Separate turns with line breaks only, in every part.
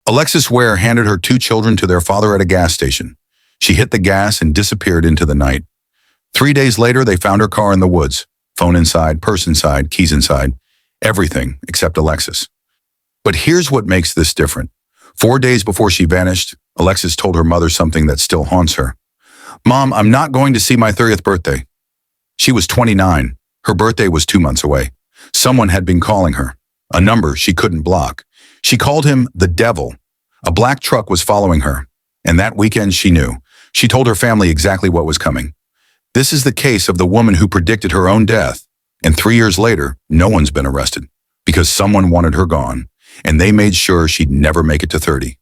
Alexis Ware handed her 2 children to their father at a gas station. She hit the gas and disappeared into the night. 3 days later, they found her car in the woods. Phone inside, purse inside, keys inside. Everything except Alexis. But here's what makes this different. 4 days before she vanished, Alexis told her mother something that still haunts her. "Mom, I'm not going to see my 30th birthday." She was 29. Her birthday was 2 months away. Someone had been calling her, a number she couldn't block. She called him the devil. A black truck was following her, and that weekend she knew. She told her family exactly what was coming. This is the case of the woman who predicted her own death, and 3 years later, no one's been arrested because someone wanted her gone, and they made sure she'd never make it to 30.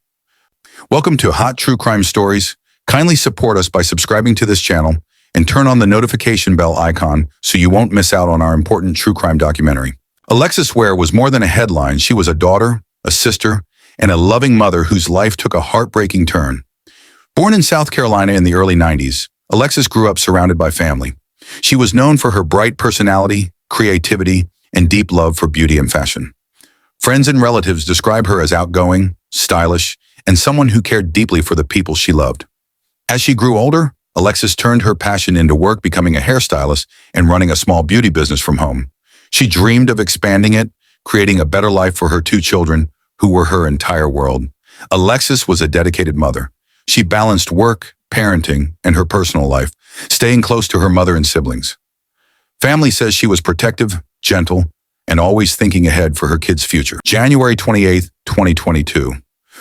Welcome to Hot True Crime Stories. Kindly support us by subscribing to this channel and turn on the notification bell icon so you won't miss out on our important true crime documentary. Alexis Ware was more than a headline. She was a daughter, a sister, and a loving mother whose life took a heartbreaking turn. Born in South Carolina in the early 90s, Alexis grew up surrounded by family. She was known for her bright personality, creativity, and deep love for beauty and fashion. Friends and relatives describe her as outgoing, stylish, and someone who cared deeply for the people she loved. As she grew older, Alexis turned her passion into work, becoming a hairstylist and running a small beauty business from home. She dreamed of expanding it, creating a better life for her 2 children, who were her entire world. Alexis was a dedicated mother. She balanced work, parenting, and her personal life, staying close to her mother and siblings. Family says she was protective, gentle, and always thinking ahead for her kids' future. January 28, 2022.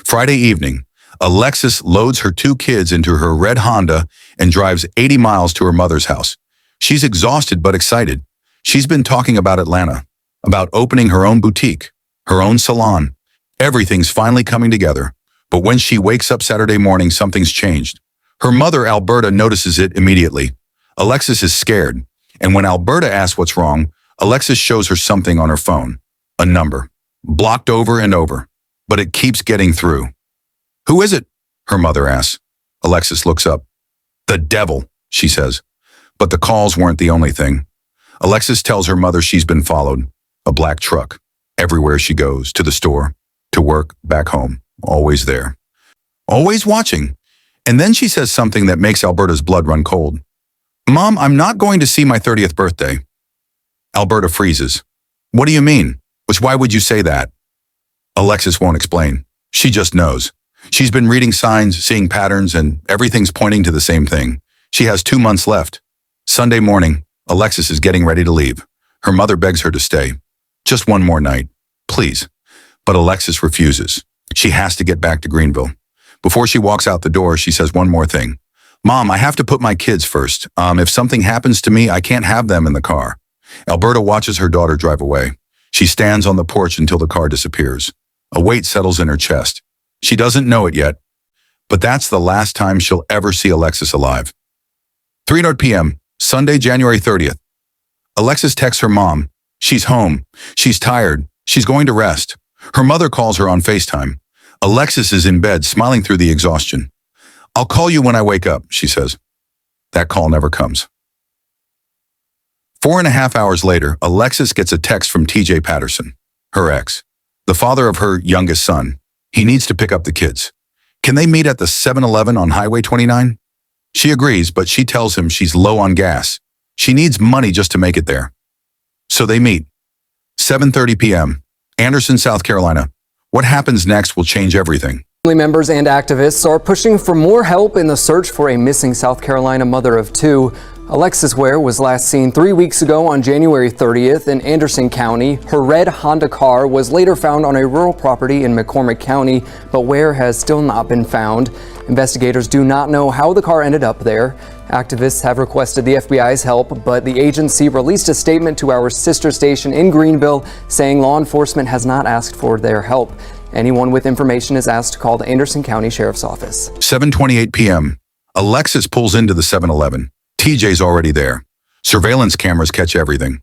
Friday evening, Alexis loads her 2 kids into her red Honda and drives 80 miles to her mother's house. She's exhausted but excited. She's been talking about Atlanta, about opening her own boutique, her own salon. Everything's finally coming together. But when she wakes up Saturday morning, something's changed. Her mother, Alberta, notices it immediately. Alexis is scared, and when Alberta asks what's wrong, Alexis shows her something on her phone. A number, blocked over and over, but it keeps getting through. "Who is it?" her mother asks. Alexis looks up. "The devil," she says. But the calls weren't the only thing. Alexis tells her mother she's been followed. A black truck. Everywhere she goes, to the store, to work, back home. Always there. Always watching. And then she says something that makes Alberta's blood run cold. "Mom, I'm not going to see my 30th birthday." Alberta freezes. "What do you mean? Why would you say that?" Alexis won't explain. She just knows. She's been reading signs, seeing patterns, and everything's pointing to the same thing. She has 2 months left. Sunday morning, Alexis is getting ready to leave. Her mother begs her to stay. "Just one more night, please." But Alexis refuses. She has to get back to Greenville. Before she walks out the door, she says one more thing. "Mom, I have to put my kids first. If something happens to me, I can't have them in the car." Alberta watches her daughter drive away. She stands on the porch until the car disappears. A weight settles in her chest. She doesn't know it yet, but that's the last time she'll ever see Alexis alive. 3:00 p.m., Sunday, January 30th. Alexis texts her mom. She's home. She's tired. She's going to rest. Her mother calls her on FaceTime. Alexis is in bed, smiling through the exhaustion. "I'll call you when I wake up," she says. That call never comes. 4.5 hours later, Alexis gets a text from TJ Patterson, her ex, the father of her youngest son. He needs to pick up the kids. Can they meet at the 7-Eleven on Highway 29? She agrees, but she tells him she's low on gas. She needs money just to make it there. So they meet. 7:30 p.m., Anderson, South Carolina. What happens next will change everything.
Family members and activists are pushing for more help in the search for a missing South Carolina mother of 2. Alexis Ware was last seen 3 weeks ago on January 30th in Anderson County. Her red Honda car was later found on a rural property in McCormick County, but Ware has still not been found. Investigators do not know how the car ended up there. Activists have requested the FBI's help, but the agency released a statement to our sister station in Greenville saying law enforcement has not asked for their help. Anyone with information is asked to call the Anderson County Sheriff's Office.
7:28 p.m. Alexis pulls into the 7-Eleven. TJ's already there. Surveillance cameras catch everything.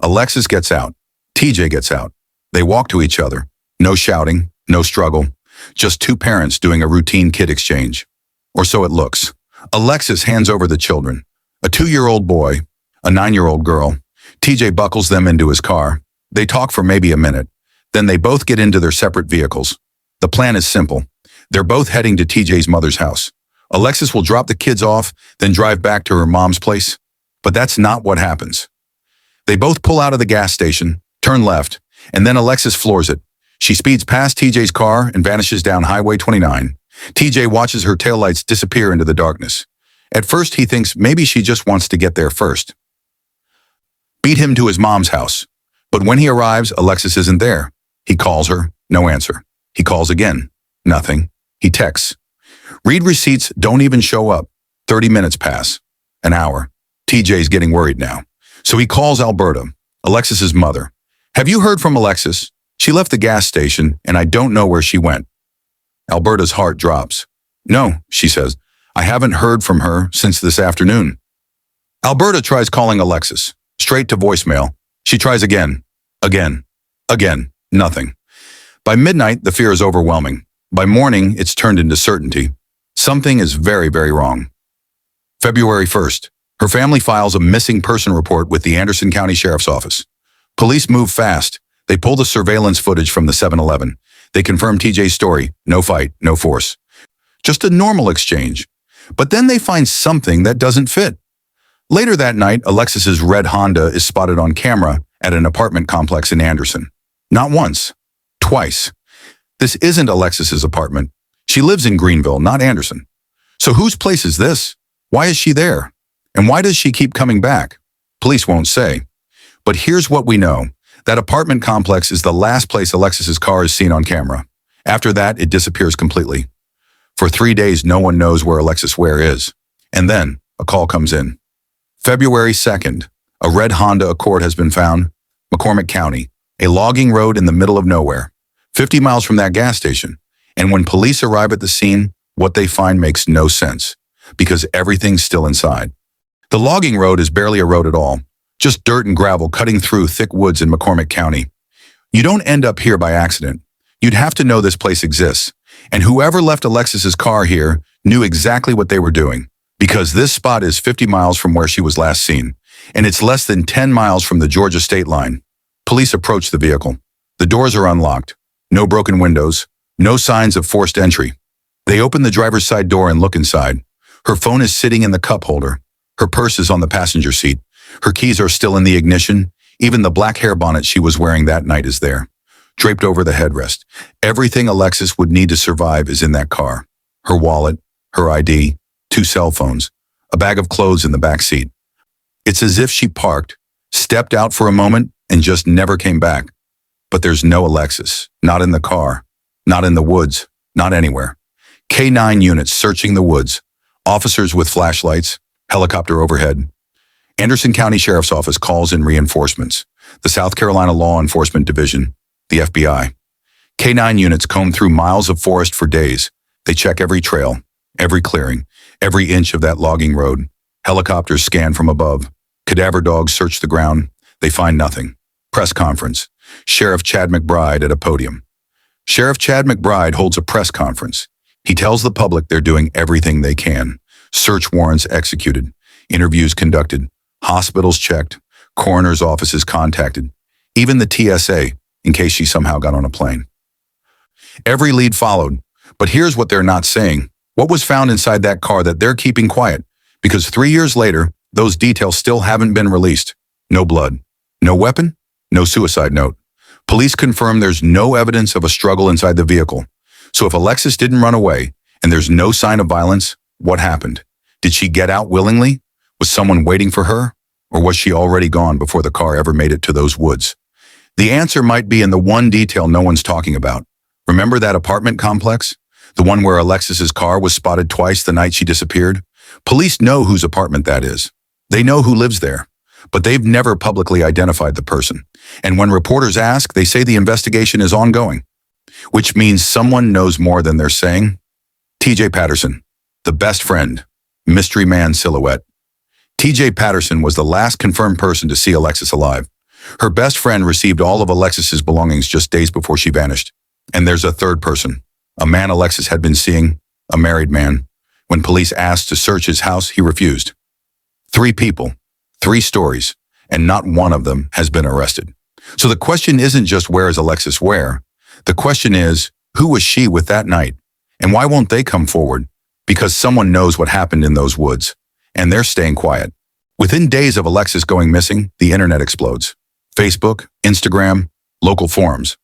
Alexis gets out. TJ gets out. They walk to each other. No shouting, no struggle. Just 2 parents doing a routine kid exchange. Or so it looks. Alexis hands over the children. A 2-year-old boy, a 9-year-old girl. TJ buckles them into his car. They talk for maybe a minute. Then they both get into their separate vehicles. The plan is simple. They're both heading to TJ's mother's house. Alexis will drop the kids off, then drive back to her mom's place. But that's not what happens. They both pull out of the gas station, turn left, and then Alexis floors it. She speeds past TJ's car and vanishes down Highway 29. TJ watches her taillights disappear into the darkness. At first, he thinks maybe she just wants to get there first. Beat him to his mom's house. But when he arrives, Alexis isn't there. He calls her, no answer. He calls again, nothing. He texts. Read receipts don't even show up. 30 minutes pass. An hour. TJ's getting worried now. So he calls Alberta, Alexis's mother. Have you heard from Alexis? She left the gas station, and I don't know where she went. Alberta's heart drops. No, she says. I haven't heard from her since this afternoon. Alberta tries calling Alexis. Straight to voicemail. She tries again. Again. Nothing. By midnight, the fear is overwhelming. By morning, it's turned into certainty. Something is very, very wrong. February 1st. Her family files a missing person report with the Anderson County Sheriff's Office. Police move fast. They pull the surveillance footage from the 7-Eleven. They confirm TJ's story. No fight, no force. Just a normal exchange. But then they find something that doesn't fit. Later that night, Alexis's red Honda is spotted on camera at an apartment complex in Anderson. Not once, twice. This isn't Alexis's apartment. She lives in Greenville, not Anderson. So whose place is this? Why is she there? And why does she keep coming back? Police won't say. But here's what we know. That apartment complex is the last place Alexis's car is seen on camera. After that, it disappears completely. For 3 days, no one knows where Alexis Ware is. And then, a call comes in. February 2nd, a red Honda Accord has been found, McCormick County, a logging road in the middle of nowhere, 50 miles from that gas station. And when police arrive at the scene, what they find makes no sense, because everything's still inside. The logging road is barely a road at all, just dirt and gravel cutting through thick woods in McCormick County. You don't end up here by accident. You'd have to know this place exists. And whoever left Alexis's car here knew exactly what they were doing, because this spot is 50 miles from where she was last seen, and it's less than 10 miles from the Georgia state line. Police approach the vehicle. The doors are unlocked. No broken windows. No signs of forced entry. They open the driver's side door and look inside. Her phone is sitting in the cup holder. Her purse is on the passenger seat. Her keys are still in the ignition. Even the black hair bonnet she was wearing that night is there, draped over the headrest. Everything Alexis would need to survive is in that car. Her wallet, her ID, 2 cell phones, a bag of clothes in the back seat. It's as if she parked, stepped out for a moment, and just never came back. But there's no Alexis, not in the car, not in the woods, not anywhere. K-9 units searching the woods, officers with flashlights, helicopter overhead. Anderson County Sheriff's Office calls in reinforcements, the South Carolina Law Enforcement Division, the FBI. K-9 units comb through miles of forest for days. They check every trail, every clearing, every inch of that logging road. Helicopters scan from above. Cadaver dogs search the ground. They find nothing. Press conference. Sheriff Chad McBride at a podium. Sheriff Chad McBride holds a press conference. He tells the public they're doing everything they can. Search warrants executed. Interviews conducted. Hospitals checked. Coroner's offices contacted. Even the TSA, in case she somehow got on a plane. Every lead followed. But here's what they're not saying. What was found inside that car that they're keeping quiet? Because 3 years later, those details still haven't been released. No blood. No weapon. No suicide note. Police confirm there's no evidence of a struggle inside the vehicle. So if Alexis didn't run away and there's no sign of violence, what happened? Did she get out willingly? Was someone waiting for her? Or was she already gone before the car ever made it to those woods? The answer might be in the one detail no one's talking about. Remember that apartment complex? The one where Alexis's car was spotted twice the night she disappeared? Police know whose apartment that is. They know who lives there. But they've never publicly identified the person. And when reporters ask, they say the investigation is ongoing. Which means someone knows more than they're saying. TJ Patterson, the best friend, mystery man silhouette. TJ Patterson was the last confirmed person to see Alexis alive. Her best friend received all of Alexis's belongings just days before she vanished. And there's a third person, a man Alexis had been seeing, a married man. When police asked to search his house, he refused. 3 people, 3 stories, and not one of them has been arrested. So the question isn't just where is Alexis Ware? The question is, Who was she with that night? And why won't they come forward? Because someone knows what happened in those woods, and they're staying quiet. Within days of Alexis going missing, the internet explodes. Facebook, Instagram, local forums.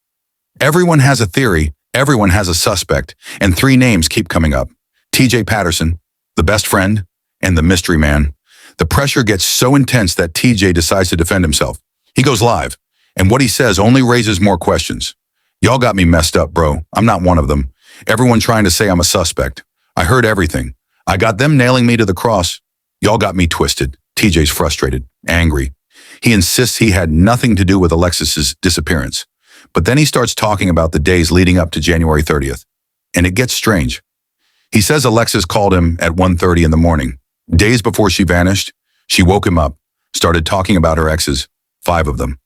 Everyone has a theory, everyone has a suspect, and 3 names keep coming up. TJ Patterson, the best friend, and the mystery man. The pressure gets so intense that TJ decides to defend himself. He goes live, and what he says only raises more questions. Y'all got me messed up, bro. I'm not one of them. Everyone trying to say I'm a suspect. I heard everything. I got them nailing me to the cross. Y'all got me twisted. TJ's frustrated, angry. He insists he had nothing to do with Alexis's disappearance. But then he starts talking about the days leading up to January 30th. And it gets strange. He says Alexis called him at 1:30 in the morning. Days before she vanished, she woke him up, started talking about her exes, 5 of them.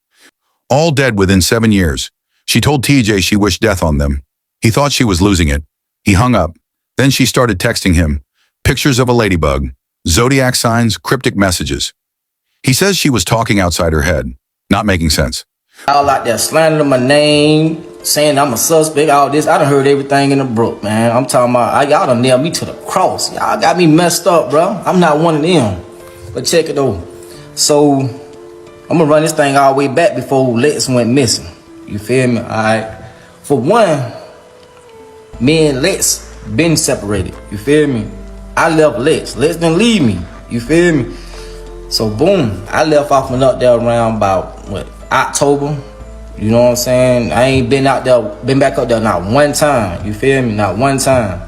All dead within 7 years. She told TJ she wished death on them. He thought she was losing it. He hung up. Then she started texting him pictures of a ladybug, zodiac signs, cryptic messages. He says she was talking outside her head, not making sense.
All out there slandering my name, saying I'm a suspect, all this. I done heard everything in the brook, man. I'm talking about, y'all done nailed me to the cross. Y'all got me messed up, bro. I'm not one of them. But check it though. So, I'm gonna run this thing all the way back before Lex went missing. You feel me? All right. For one, me and Lex been separated. You feel me? I left Lex. Lex didn't leave me. You feel me? So boom, I left off and up there around about October. You know what I'm saying? I ain't been out there, been back up there not one time. You feel me? Not one time.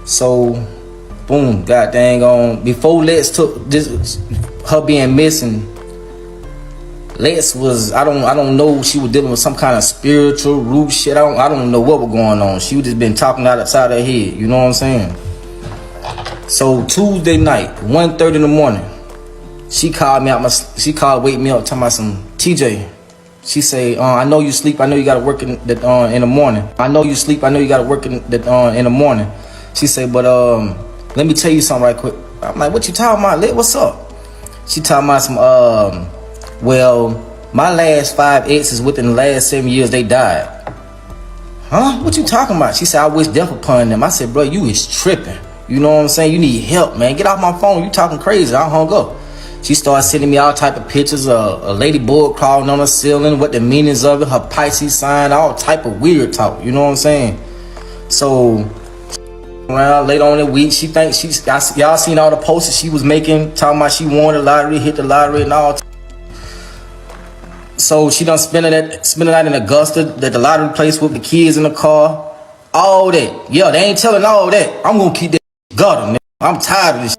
So boom, god dang on. Before Lex took this, her being missing, Lex was, I don't know, she was dealing with some kind of spiritual root shit. I don't know what was going on. She was just been talking outside her head. You know what I'm saying? So Tuesday night, 1:30 in the morning, she called me out. She called, wake me up, talking about some TJ. She say, I know you sleep. I know you got to work in the morning. I know you sleep. I know you got to work in the morning. She say, but let me tell you something right quick. I'm like, what you talking about, Lit? What's up? She talking about some well, my last 5 exes within the last 7 years, they died. Huh? What you talking about? She said, I wish death upon them. I said, bro, you is tripping. You know what I'm saying? You need help, man. Get off my phone. You talking crazy. I hung up. She started sending me all type of pictures of a ladybug crawling on the ceiling, what the meanings of it, her Pisces sign, all type of weird talk. You know what I'm saying? So, around later on in the week, she thinks y'all seen all the posters she was making, talking about she won the lottery, hit the lottery and all. So she done spending that in Augusta, that the lottery place with the kids in the car. All that. Yeah, they ain't telling all that. I'm gonna keep that gutter, man. I'm tired of this.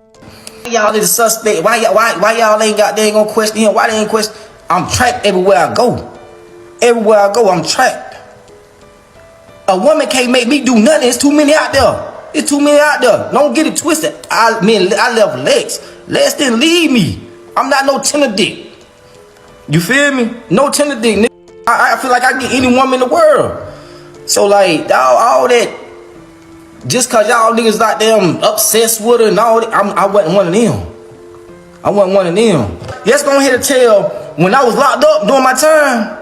Y'all is a suspect. Why y'all ain't gonna question him? Why they ain't question? I'm tracked everywhere I go. Everywhere I go, I'm tracked. A woman can't make me do nothing. It's too many out there. It's too many out there. Don't get it twisted. I left Lex. Lex didn't leave me. I'm not no tender dick. You feel me? No tender dick, nigga. I feel like I can get any woman in the world. So like, all that, just cause y'all niggas out there obsessed with her and all that, I wasn't one of them. I wasn't one of them. Yes, go ahead and tell, when I was locked up during my time,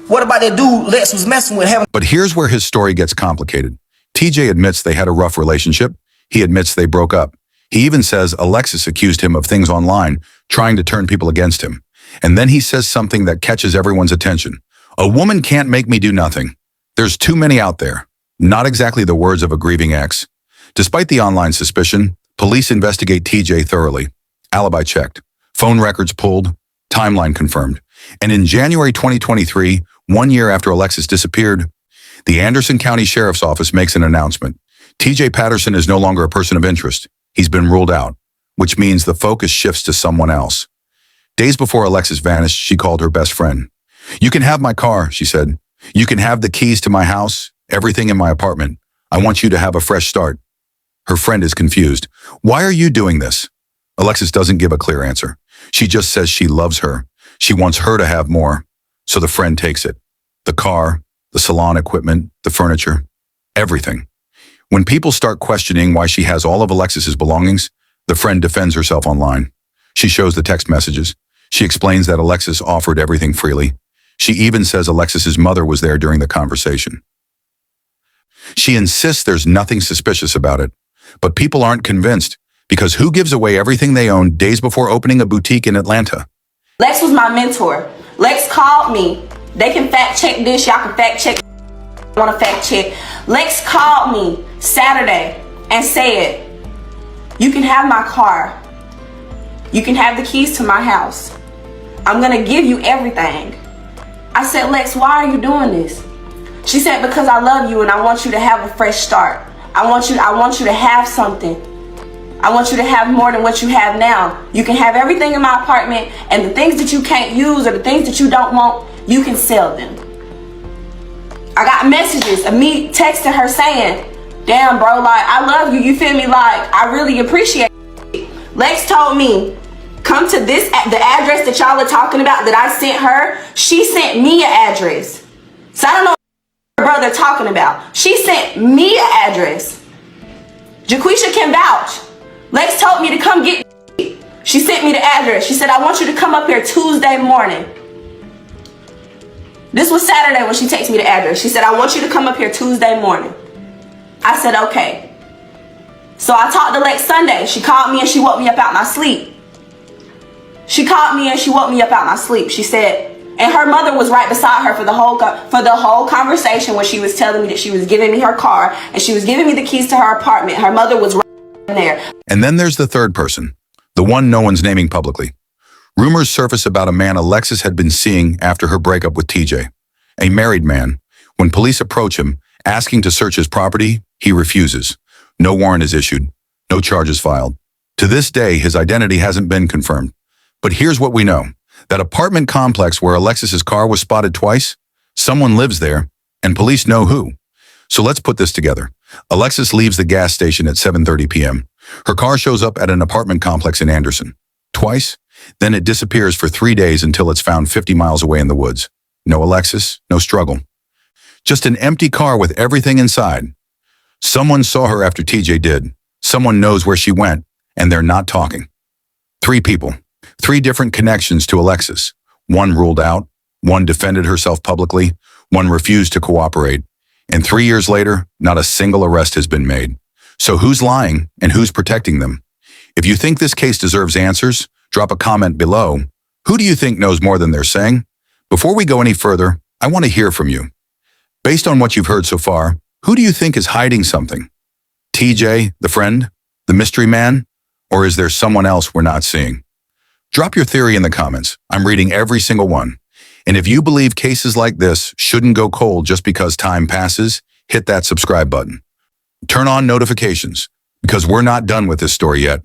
what about that dude Lex was messing with?
But here's where his story gets complicated. TJ admits they had a rough relationship. He admits they broke up. He even says Alexis accused him of things online, trying to turn people against him. And then he says something that catches everyone's attention. A woman can't make me do nothing. There's too many out there. Not exactly the words of a grieving ex. Despite the online suspicion, police investigate TJ thoroughly. Alibi checked. Phone records pulled. Timeline confirmed. And in January 2023, 1 year after Alexis disappeared, the Anderson County Sheriff's Office makes an announcement. TJ Patterson is no longer a person of interest. He's been ruled out, which means the focus shifts to someone else. Days before Alexis vanished, she called her best friend. You can have my car, she said. You can have the keys to my house, everything in my apartment. I want you to have a fresh start. Her friend is confused. Why are you doing this? Alexis doesn't give a clear answer. She just says she loves her. She wants her to have more. So the friend takes it. The car, the salon equipment, the furniture, everything. When people start questioning why she has all of Alexis's belongings, the friend defends herself online. She shows the text messages. She explains that Alexis offered everything freely. She even says Alexis's mother was there during the conversation. She insists there's nothing suspicious about it, but people aren't convinced because who gives away everything they own days before opening a boutique in Atlanta?
Lex was my mentor. Lex called me. They can fact check this. Y'all can fact check. I want to fact check. Lex called me Saturday and said, you can have my car. You can have the keys to my house. I'm going to give you everything. I said, Lex, why are you doing this? She said, because I love you and I want you to have a fresh start. I want you to have something. I want you to have more than what you have now. You can have everything in my apartment, and the things that you can't use or the things that you don't want, you can sell them. I got messages of me texting her saying, damn bro, like I love you, you feel me, like I really appreciate it. Lex told me, come to the address that y'all are talking about that I sent her. She sent me an address. So I don't know what her brother talking about. She sent me an address. Jaquisha can vouch. Lex told me to come get it. She sent me the address. She said, I want you to come up here Tuesday morning. This was Saturday when she texted me the address. She said, I want you to come up here Tuesday morning. I said, okay. So I talked to Lex Sunday. She called me and she woke me up out my sleep. She called me and she woke me up out my sleep. She said, and her mother was right beside her for the whole conversation when she was telling me that she was giving me her car and she was giving me the keys to her apartment. Her mother was right there.
And then there's the third person, the one no one's naming publicly. Rumors surface about a man Alexis had been seeing after her breakup with TJ, a married man. When police approach him, asking to search his property, he refuses. No warrant is issued, no charges filed. To this day, his identity hasn't been confirmed. But here's what we know. That apartment complex where Alexis's car was spotted twice, someone lives there, and police know who. So let's put this together. Alexis leaves the gas station at 7:30 p.m. Her car shows up at an apartment complex in Anderson. Twice, then it disappears for 3 days until it's found 50 miles away in the woods. No Alexis, no struggle. Just an empty car with everything inside. Someone saw her after TJ did. Someone knows where she went, and they're not talking. 3 people. 3 different connections to Alexis. One ruled out, one defended herself publicly, one refused to cooperate. And 3 years later, not a single arrest has been made. So who's lying and who's protecting them? If you think this case deserves answers, drop a comment below. Who do you think knows more than they're saying? Before we go any further, I want to hear from you. Based on what you've heard so far, who do you think is hiding something? TJ, the friend, the mystery man, or is there someone else we're not seeing? Drop your theory in the comments. I'm reading every single one. And if you believe cases like this shouldn't go cold just because time passes, hit that subscribe button. Turn on notifications, because we're not done with this story yet.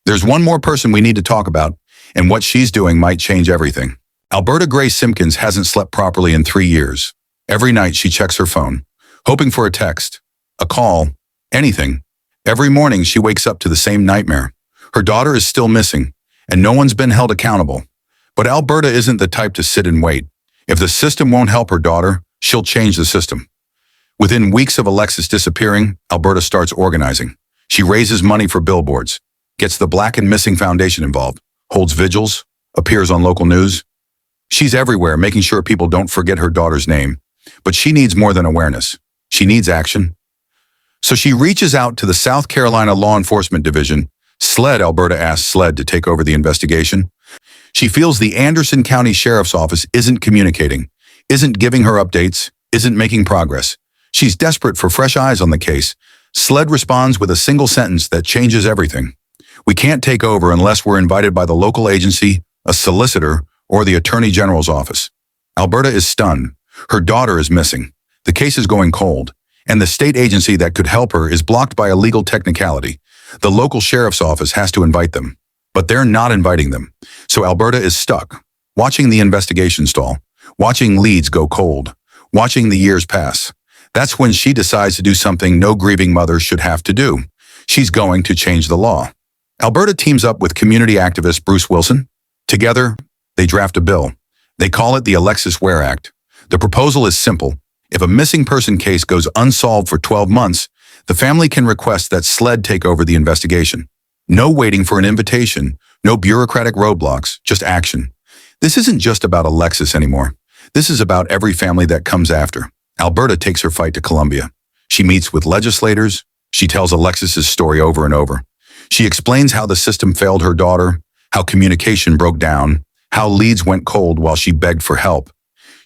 There's one more person we need to talk about, and what she's doing might change everything. Alberta Grace Simpkins hasn't slept properly in 3 years. Every night she checks her phone, hoping for a text, a call, anything. Every morning she wakes up to the same nightmare. Her daughter is still missing, and no one's been held accountable. But Alberta isn't the type to sit and wait. If the system won't help her daughter, she'll change the system. Within weeks of Alexis disappearing, Alberta starts organizing. She raises money for billboards, gets the Black and Missing Foundation involved, holds vigils, appears on local news. She's everywhere, making sure people don't forget her daughter's name. But she needs more than awareness. She needs action. So she reaches out to the South Carolina Law Enforcement Division. SLED, Alberta asks SLED to take over the investigation. She feels the Anderson County Sheriff's Office isn't communicating, isn't giving her updates, isn't making progress. She's desperate for fresh eyes on the case. SLED responds with a single sentence that changes everything. We can't take over unless we're invited by the local agency, a solicitor, or the Attorney General's office. Alberta is stunned. Her daughter is missing. The case is going cold, and the state agency that could help her is blocked by a legal technicality. The local sheriff's office has to invite them, but they're not inviting them. So Alberta is stuck, watching the investigation stall, watching leads go cold, watching the years pass. That's when she decides to do something no grieving mother should have to do. She's going to change the law. Alberta teams up with community activist Bruce Wilson. Together, they draft a bill. They call it the Alexis Ware Act. The proposal is simple. If a missing person case goes unsolved for 12 months, the family can request that SLED take over the investigation. No waiting for an invitation, no bureaucratic roadblocks, just action. This isn't just about Alexis anymore. This is about every family that comes after. Alberta takes her fight to Colombia. She meets with legislators. She tells Alexis's story over and over. She explains how the system failed her daughter, how communication broke down, how leads went cold while she begged for help.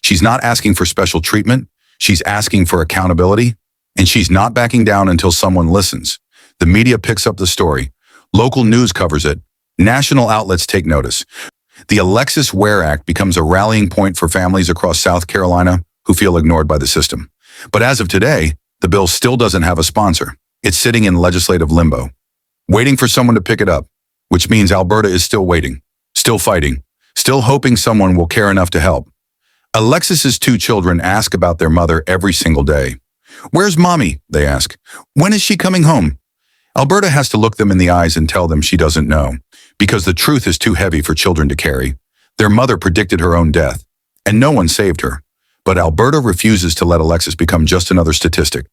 She's not asking for special treatment. She's asking for accountability, and she's not backing down until someone listens. The media picks up the story. Local news covers it. National outlets take notice. The Alexis Ware Act becomes a rallying point for families across South Carolina who feel ignored by the system. But as of today, the bill still doesn't have a sponsor. It's sitting in legislative limbo, waiting for someone to pick it up, which means Alberta is still waiting, still fighting, still hoping someone will care enough to help. Alexis's 2 children ask about their mother every single day. "Where's mommy?" they ask. "When is she coming home?" Alberta has to look them in the eyes and tell them she doesn't know, because the truth is too heavy for children to carry. Their mother predicted her own death, and no one saved her. But Alberta refuses to let Alexis become just another statistic.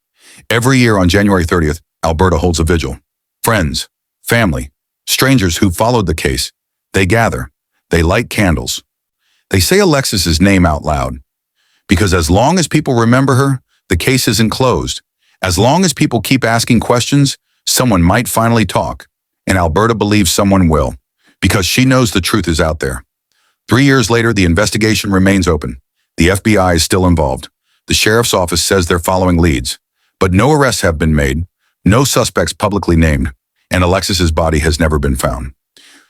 Every year on January 30th, Alberta holds a vigil. Friends, family, strangers who followed the case, they gather, they light candles. They say Alexis's name out loud, because as long as people remember her, the case isn't closed. As long as people keep asking questions, someone might finally talk, and Alberta believes someone will, because she knows the truth is out there. 3 years later, the investigation remains open. The FBI is still involved. The sheriff's office says they're following leads, but no arrests have been made, no suspects publicly named, and Alexis's body has never been found.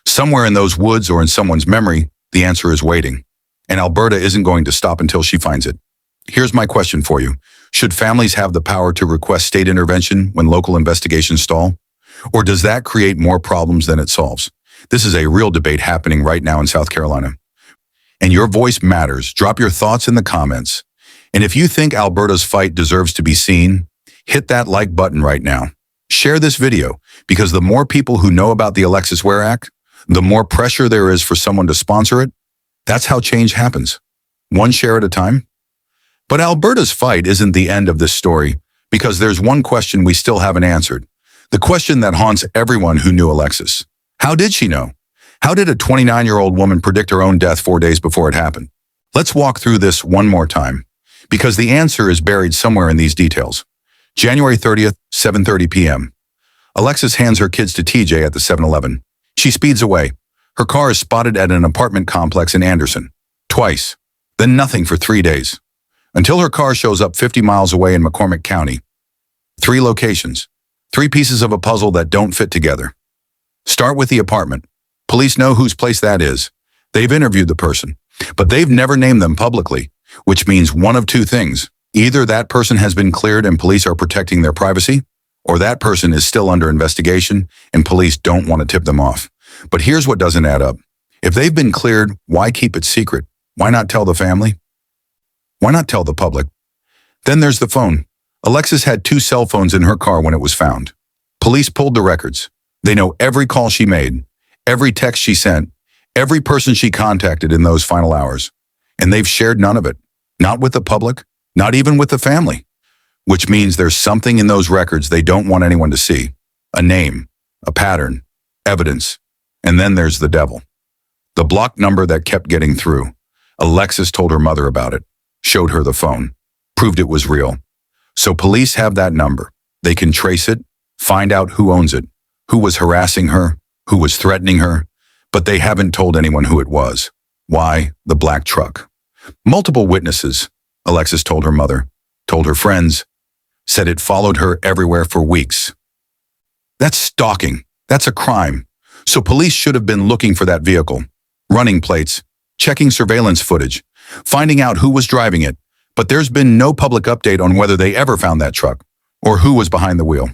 Somewhere in those woods or in someone's memory, the answer is waiting, and Alberta isn't going to stop until she finds it. Here's my question for you. Should families have the power to request state intervention when local investigations stall? Or does that create more problems than it solves? This is a real debate happening right now in South Carolina. And your voice matters. Drop your thoughts in the comments. And if you think Alberta's fight deserves to be seen, hit that like button right now. Share this video, because the more people who know about the Alexis Ware Act, the more pressure there is for someone to sponsor it. That's how change happens, one share at a time. But Alberta's fight isn't the end of this story, because there's one question we still haven't answered. The question that haunts everyone who knew Alexis. How did she know? How did a 29-year-old woman predict her own death 4 days before it happened? Let's walk through this one more time, because the answer is buried somewhere in these details. January 30th, 7:30 p.m. Alexis hands her kids to TJ at the 7-Eleven. She speeds away. Her car is spotted at an apartment complex in Anderson. Twice. Then nothing for 3 days. Until her car shows up 50 miles away in McCormick County. 3 locations. 3 pieces of a puzzle that don't fit together. Start with the apartment. Police know whose place that is. They've interviewed the person, but they've never named them publicly, which means one of 2 things. Either that person has been cleared and police are protecting their privacy, or that person is still under investigation and police don't want to tip them off. But here's what doesn't add up. If they've been cleared, why keep it secret? Why not tell the family? Why not tell the public? Then there's the phone. Alexis had 2 cell phones in her car when it was found. Police pulled the records. They know every call she made, every text she sent, every person she contacted in those final hours. And they've shared none of it. Not with the public, not even with the family. Which means there's something in those records they don't want anyone to see. A name, a pattern, evidence. And then there's the devil. The block number that kept getting through. Alexis told her mother about it, showed her the phone, proved it was real. So police have that number. They can trace it, find out who owns it, who was harassing her, who was threatening her, but they haven't told anyone who it was. Why? The black truck. Multiple witnesses, Alexis told her mother, told her friends, said it followed her everywhere for weeks. That's stalking. That's a crime. So police should have been looking for that vehicle, running plates, checking surveillance footage, finding out who was driving it, but there's been no public update on whether they ever found that truck or who was behind the wheel.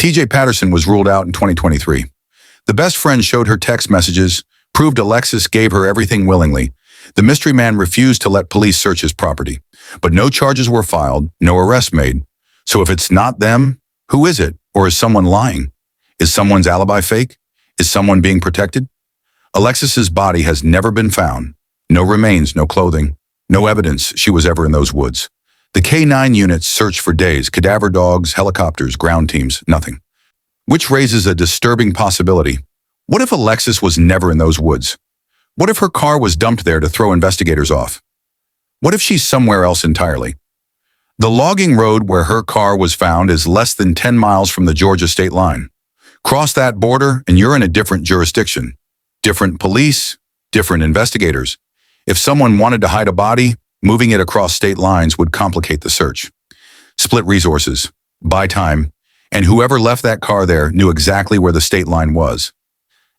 TJ Patterson was ruled out in 2023. The best friend showed her text messages, proved Alexis gave her everything willingly. The mystery man refused to let police search his property, but no charges were filed, no arrests made. So if it's not them, who is it? Or is someone lying? Is someone's alibi fake? Is someone being protected? Alexis's body has never been found. No remains, no clothing, no evidence she was ever in those woods. The K-9 units searched for days, cadaver dogs, helicopters, ground teams, nothing. Which raises a disturbing possibility. What if Alexis was never in those woods? What if her car was dumped there to throw investigators off? What if she's somewhere else entirely? The logging road where her car was found is less than 10 miles from the Georgia state line. Cross that border and you're in a different jurisdiction. Different police, different investigators. If someone wanted to hide a body, moving it across state lines would complicate the search. Split resources, buy time, and whoever left that car there knew exactly where the state line was.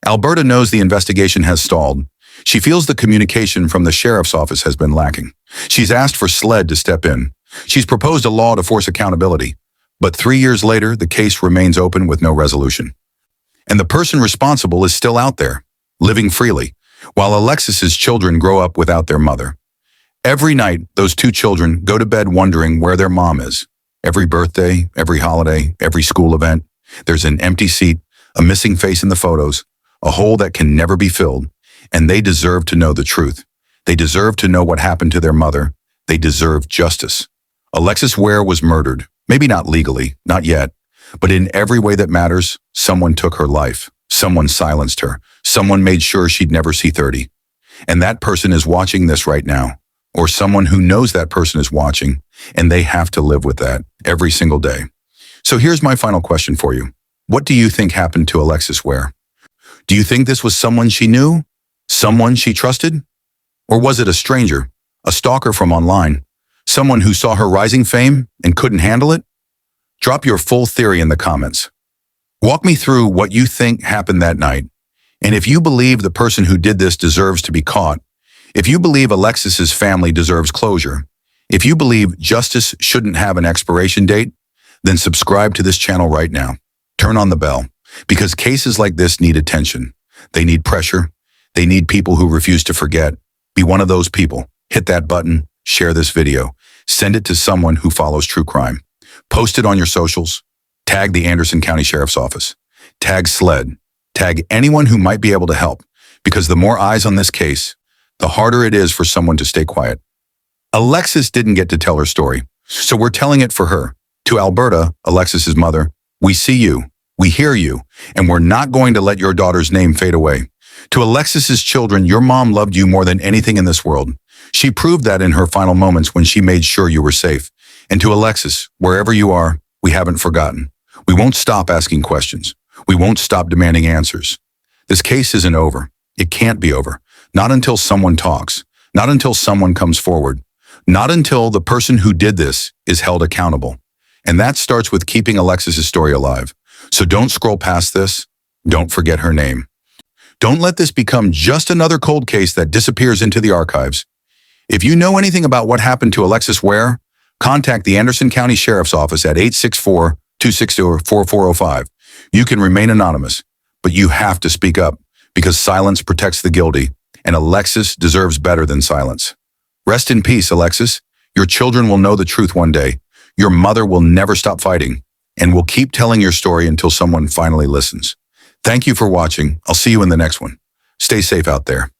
Alberta knows the investigation has stalled. She feels the communication from the sheriff's office has been lacking. She's asked for SLED to step in. She's proposed a law to force accountability. But 3 years later, the case remains open with no resolution. And the person responsible is still out there, living freely, while Alexis's children grow up without their mother. Every night, those two children go to bed wondering where their mom is. Every birthday, every holiday, every school event, there's an empty seat, a missing face in the photos, a hole that can never be filled, and they deserve to know the truth. They deserve to know what happened to their mother. They deserve justice. Alexis Ware was murdered, maybe not legally, not yet, but in every way that matters, someone took her life. Someone silenced her. Someone made sure she'd never see 30. And that person is watching this right now, or someone who knows that person is watching, and they have to live with that every single day. So here's my final question for you. What do you think happened to Alexis Ware? Do you think this was someone she knew? Someone she trusted? Or was it a stranger, a stalker from online, someone who saw her rising fame and couldn't handle it? Drop your full theory in the comments. Walk me through what you think happened that night. And if you believe the person who did this deserves to be caught, if you believe Alexis's family deserves closure, if you believe justice shouldn't have an expiration date, then subscribe to this channel right now. Turn on the bell, because cases like this need attention. They need pressure. They need people who refuse to forget. Be one of those people. Hit that button, share this video, send it to someone who follows true crime. Post it on your socials, tag the Anderson County Sheriff's Office, tag SLED, tag anyone who might be able to help, because the more eyes on this case, the harder it is for someone to stay quiet. Alexis didn't get to tell her story, so we're telling it for her. To Alberta, Alexis's mother, we see you, we hear you, and we're not going to let your daughter's name fade away. To Alexis's children, your mom loved you more than anything in this world. She proved that in her final moments when she made sure you were safe. And to Alexis, wherever you are, we haven't forgotten. We won't stop asking questions. We won't stop demanding answers. This case isn't over. It can't be over. Not until someone talks. Not until someone comes forward. Not until the person who did this is held accountable. And that starts with keeping Alexis's story alive. So don't scroll past this. Don't forget her name. Don't let this become just another cold case that disappears into the archives. If you know anything about what happened to Alexis Ware, contact the Anderson County Sheriff's Office at 864-260-4405. You can remain anonymous, but you have to speak up, because silence protects the guilty, and Alexis deserves better than silence. Rest in peace, Alexis. Your children will know the truth one day. Your mother will never stop fighting, and will keep telling your story until someone finally listens. Thank you for watching. I'll see you in the next one. Stay safe out there.